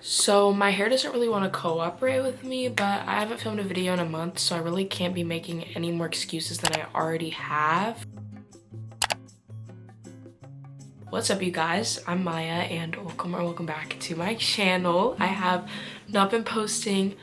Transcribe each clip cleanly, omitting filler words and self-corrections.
So my hair doesn't really want to cooperate with me, but I haven't filmed a video in a month, so I really can't be making any more excuses than I already have. What's up, you guys? I'm Maya and welcome back to my channel. I have not been posting,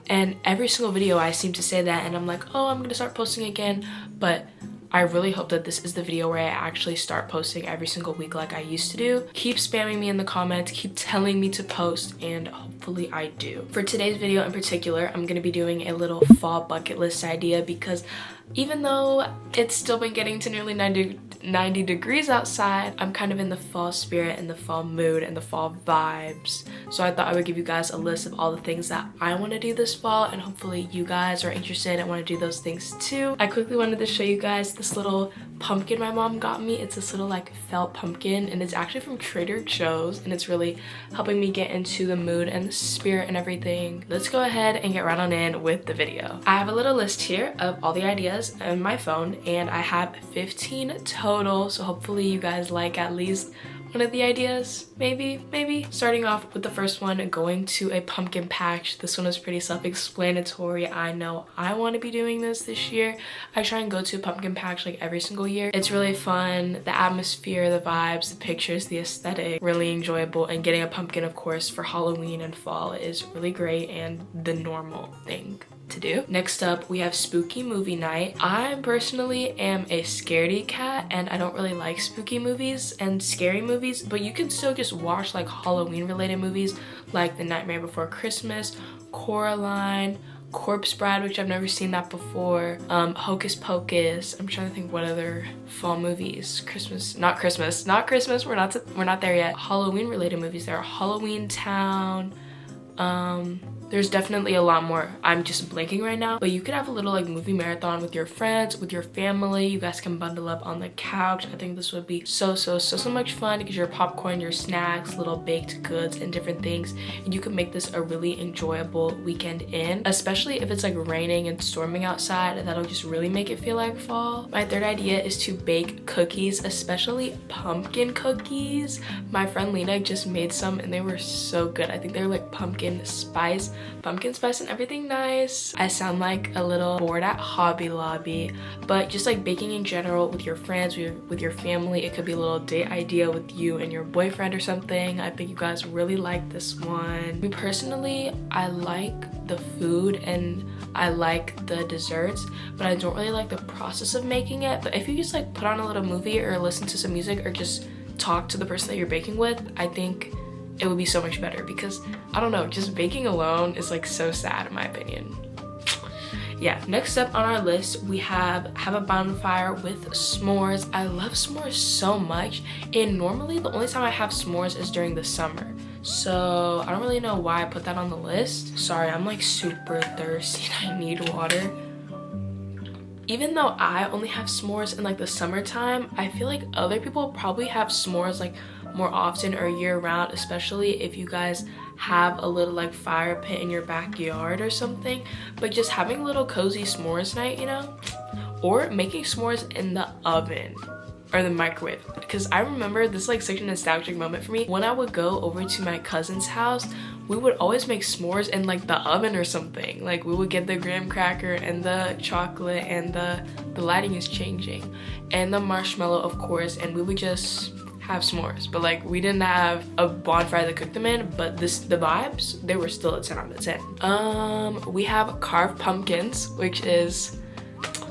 and every single video I seem to say that and I'm like, oh, I'm gonna start posting again, but I really hope that this is the video where I actually start posting every single week like I used to do. Keep spamming me in the comments, keep telling me to post, and hopefully I do. For today's video in particular, I'm gonna be doing a little fall bucket list idea because even though it's still been getting to nearly 90 degrees outside, I'm kind of in the fall spirit and the fall mood and the fall vibes. So I thought I would give you guys a list of all the things that I want to do this fall, and hopefully you guys are interested and want to do those things too. I quickly wanted to show you guys this little pumpkin my mom got me. It's this little like felt pumpkin, and it's actually from Trader Joe's, and it's really helping me get into the mood and the spirit and everything. Let's go ahead and get right on in with the video. I have a little list here of all the ideas on my phone, and I have 15 total, so hopefully you guys like at least one of the ideas, maybe. Starting off with the first one, going to a pumpkin patch. This one is pretty self-explanatory. I know I want to be doing this year. I try and go to a pumpkin patch like every single year. It's really fun. The atmosphere, the vibes, the pictures, the aesthetic, really enjoyable. And getting a pumpkin, of course, for Halloween and fall is really great and the normal thing to do. Next up, we have spooky movie night. I personally am a scaredy cat, and I don't really like spooky movies and scary movies, but you can still just watch like Halloween related movies like The Nightmare Before Christmas, Coraline, Corpse Bride, which I've never seen that before, Hocus Pocus. I'm trying to think what other fall movies. Not Christmas, we're not there yet. Halloween related movies, there are Halloween Town, there's definitely a lot more. I'm just blanking right now, but you could have a little like movie marathon with your friends, with your family. You guys can bundle up on the couch. I think this would be so much fun because your popcorn, your snacks, little baked goods and different things, and you can make this a really enjoyable weekend in, especially if it's like raining and storming outside. That'll just really make it feel like fall. My third idea is to bake cookies, especially pumpkin cookies. My friend Lena just made some and they were so good. I think they're like pumpkin spice and everything nice. I sound like a little bored at Hobby Lobby, but just like baking in general with your friends, with your family. It could be a little date idea with you and your boyfriend or something. I think you guys really like this one. Me personally, I like the food and I like the desserts, but I don't really like the process of making it. But if you just like put on a little movie or listen to some music or just talk to the person that you're baking with, I think it would be so much better, because I don't know, just baking alone is like so sad in my opinion. Yeah, next up on our list, we have a bonfire with s'mores. I love s'mores so much, and normally the only time I have s'mores is during the summer. So I don't really know why I put that on the list. Sorry, I'm like super thirsty and I need water. Even though I only have s'mores in like the summertime, I feel like other people probably have s'mores like more often or year round, especially if you guys have a little like fire pit in your backyard or something. But just having a little cozy s'mores night, you know, or making s'mores in the oven or the microwave, because I remember this like such a nostalgic moment for me. When I would go over to my cousin's house, we would always make s'mores in like the oven or something. Like we would get the graham cracker and the chocolate, and the lighting is changing, and the marshmallow of course, and we would just have s'mores. But like we didn't have a bonfire to cook them in, but the vibes, they were still a 10 out of 10. We have carved pumpkins, which is,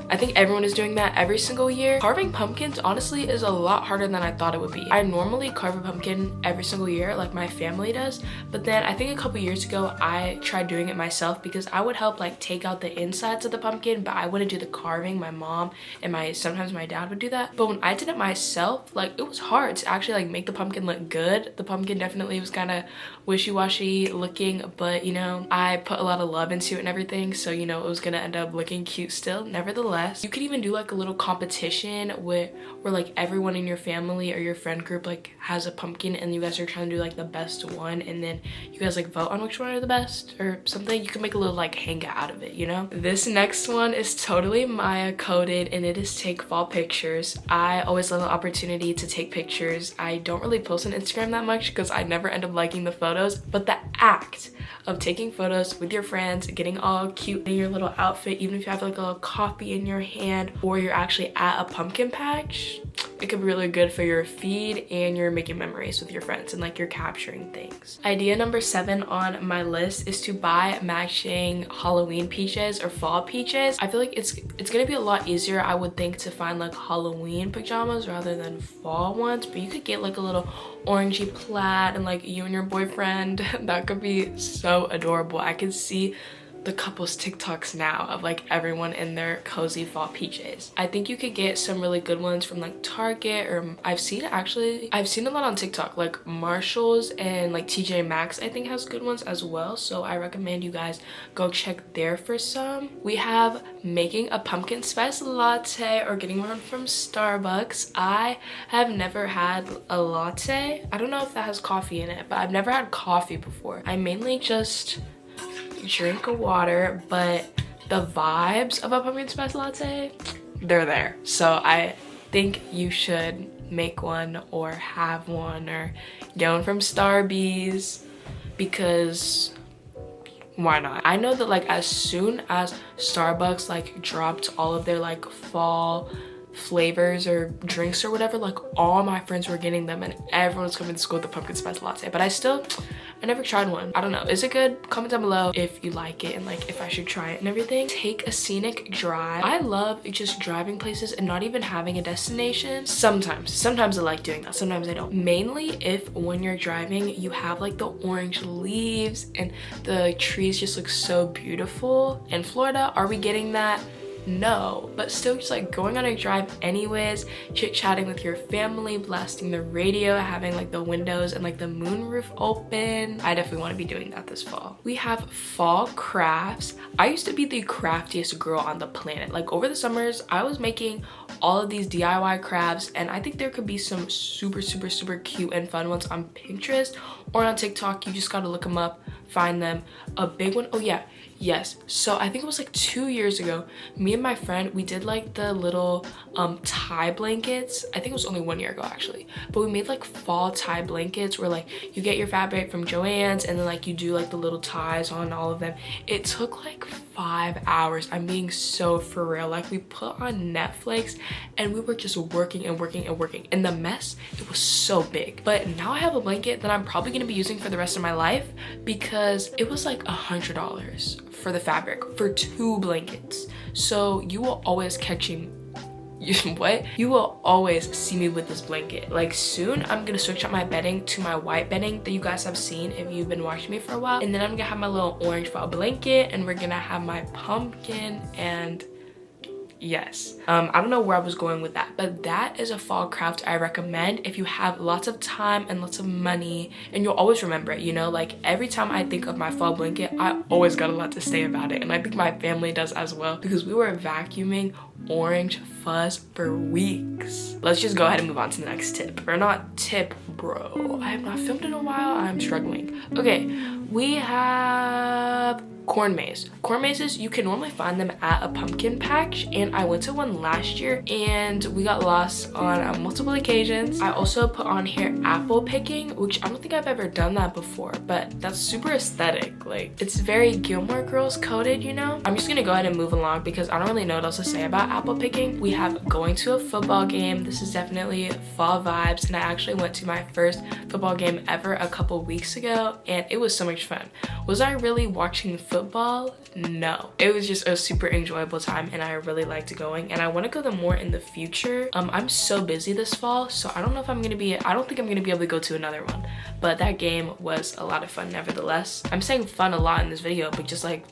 I think everyone is doing that every single year. Carving pumpkins honestly is a lot harder than I thought it would be. I normally carve a pumpkin every single year like my family does, but then I think a couple years ago I tried doing it myself, because I would help like take out the insides of the pumpkin, but I wouldn't do the carving. My mom and sometimes my dad would do that. But when I did it myself, like it was hard to actually like make the pumpkin look good. The pumpkin definitely was kind of wishy-washy looking, but you know, I put a lot of love into it and everything, so you know, it was gonna end up looking cute still. Nevertheless, nevertheless, you could even do like a little competition where like everyone in your family or your friend group like has a pumpkin and you guys are trying to do like the best one, and then you guys like vote on which one are the best or something. You can make a little like hangout out of it, you know? This next one is totally Maya coded, and it is take fall pictures. I always love the opportunity to take pictures. I don't really post on Instagram that much because I never end up liking the photos, but the act of taking photos with your friends, getting all cute in your little outfit, even if you have like a little coffee in your hand or you're actually at a pumpkin patch, it could be really good for your feed, and you're making memories with your friends and like you're capturing things. Idea number 7 on my list is to buy matching Halloween peaches or fall peaches. I feel like it's gonna be a lot easier, I would think, to find like Halloween pajamas rather than fall ones, but you could get like a little orangey plaid and like you and your boyfriend. That could be so adorable. I can see the couples TikToks now of like everyone in their cozy fall PJs. I think you could get some really good ones from like Target, or I've seen a lot on TikTok, like Marshall's and like TJ Maxx I think has good ones as well, so I recommend you guys go check there for some. We have making a pumpkin spice latte or getting one from Starbucks. I have never had a latte. I don't know if that has coffee in it, but I've never had coffee before. I mainly just drink water, but the vibes of a pumpkin spice latte, they're there. So I think you should make one or have one or get one from Starbucks, because why not? I know that like as soon as Starbucks like dropped all of their like fall flavors or drinks or whatever, like all my friends were getting them and everyone was coming to school with the pumpkin spice latte, but I never tried one. I don't know, is it good? Comment down below if you like it and like if I should try it and everything. Take a scenic drive. I love just driving places and not even having a destination. Sometimes I like doing that, sometimes I don't. Mainly if when you're driving you have like the orange leaves and the trees just look so beautiful. In Florida, are we getting that? No, but still just like going on a drive anyways, chit-chatting with your family, blasting the radio, having like the windows and like the moonroof open. I definitely want to be doing that this fall. We have fall crafts. I used to be the craftiest girl on the planet. Like over the summers I was making all of these DIY crafts, and I think there could be some super cute and fun ones on Pinterest or on TikTok. You just gotta look them up, find them. A big one, oh yeah, yes, so I think it was like 2 years ago, me and my friend, we did like the little tie blankets. I think it was only 1 year ago actually, but we made like fall tie blankets where like you get your fabric from Joann's and then like you do like the little ties on all of them. It took like 5 hours. I'm being so for real. Like we put on Netflix and we were just working and working, and the mess, it was so big. But now I have a blanket that I'm probably gonna be using for the rest of my life, because it was like $100 for the fabric for 2 blankets. So you will always you will always see me with this blanket. Like soon I'm gonna switch up my bedding to my white bedding that you guys have seen if you've been watching me for a while, and then I'm gonna have my little orange fall blanket, and we're gonna have my pumpkin. And yes, I don't know where I was going with that, but that is a fall craft I recommend if you have lots of time and lots of money, and you'll always remember it, you know? Like every time I think of my fall blanket, I always got a lot to say about it, and I think my family does as well, because we were vacuuming orange fuzz for weeks. Let's just go ahead and move on to the next tip. Or not tip, bro, I have not filmed in a while, I'm struggling. Okay, we have corn maze. Corn mazes, you can normally find them at a pumpkin patch, and I went to one last year and we got lost on multiple occasions. I also put on here apple picking, which I don't think I've ever done that before, but that's super aesthetic. Like it's very Gilmore Girls coded, you know? I'm just gonna go ahead and move along because I don't really know what else to say about apple picking. We have going to a football game. This is definitely fall vibes, and I actually went to my first football game ever a couple weeks ago, and it was so much fun. Was I really watching football? No, it was just a super enjoyable time, and I really liked going, and I want to go to more in the future. I'm so busy this fall, so I don't know if I don't think I'm gonna be able to go to another one, but that game was a lot of fun nevertheless. I'm saying fun a lot in this video, but just like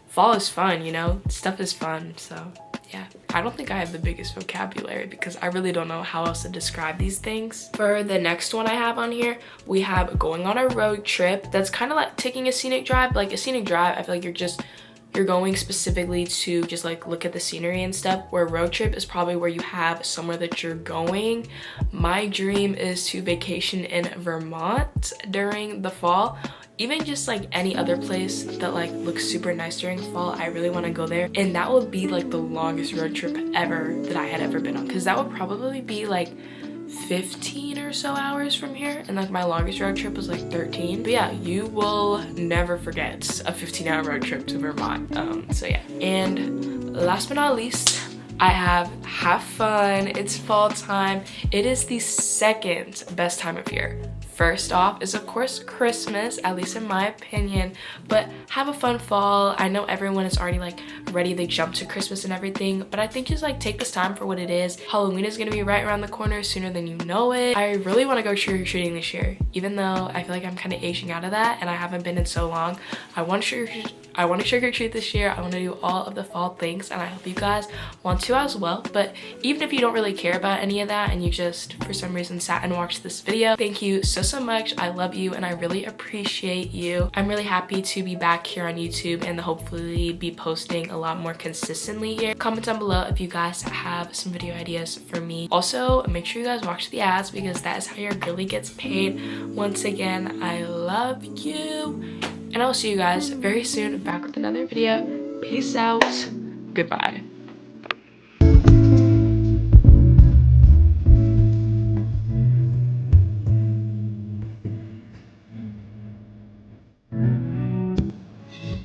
fall is fun, you know? Stuff is fun, so yeah. I don't think I have the biggest vocabulary because I really don't know how else to describe these things. For the next one I have on here, we have going on a road trip. That's kind of like taking a scenic drive. Like a scenic drive, I feel like you're just you're going specifically to just like look at the scenery and stuff, where road trip is probably where you have somewhere that you're going. My dream is to vacation in Vermont during the fall. Even just like any other place that like looks super nice during fall, I really want to go there. And that would be like the longest road trip ever that I had ever been on, because that would probably be like 15 or so hours from here, and like my longest road trip was like 13. But yeah, you will never forget a 15-hour road trip to Vermont. So yeah, and last but not least, I have fun. It's fall time. It is the second best time of year. First off is of course Christmas, at least in my opinion, but have a fun fall. I know everyone is already like ready, they jump to Christmas and everything, but I think just like take this time for what it is. Halloween is gonna be right around the corner sooner than you know it. I really want to go trick-or-treating this year, even though I feel like I'm kind of aging out of that and I haven't been in so long. I want to trick-or-treat this year. I want to do all of the fall things, and I hope you guys want to as well. But even if you don't really care about any of that and you just for some reason sat and watched this video, thank you so much. I love you and I really appreciate you. I'm really happy to be back here on YouTube and hopefully be posting a lot more consistently here. Comment down below if you guys have some video ideas for me. Also, make sure you guys watch the ads, because that is how your girly gets paid. Once again, I love you. And I'll see you guys very soon back with another video. Peace out. Goodbye.